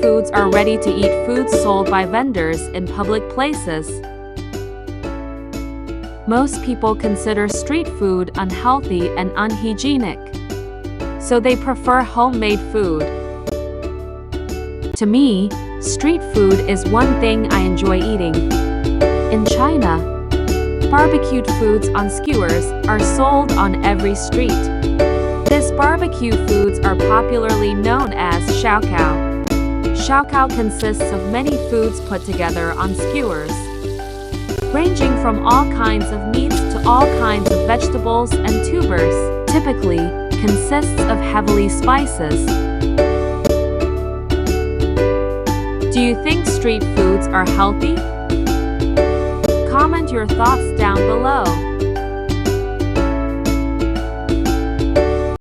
foods are ready-to-eat foods sold by vendors in public places. Most people consider street food unhealthy and unhygienic, so they prefer homemade food. To me, street food is one thing I enjoy eating. In China, barbecued foods on skewers are sold on every street. These barbecue foods are popularly known as shaokao. Shaokao consists of many foods put together on skewers, ranging from all kinds of meats to all kinds of vegetables and tubers, typically consists of heavily spices. Do you think street foods are healthy? Comment your thoughts down below.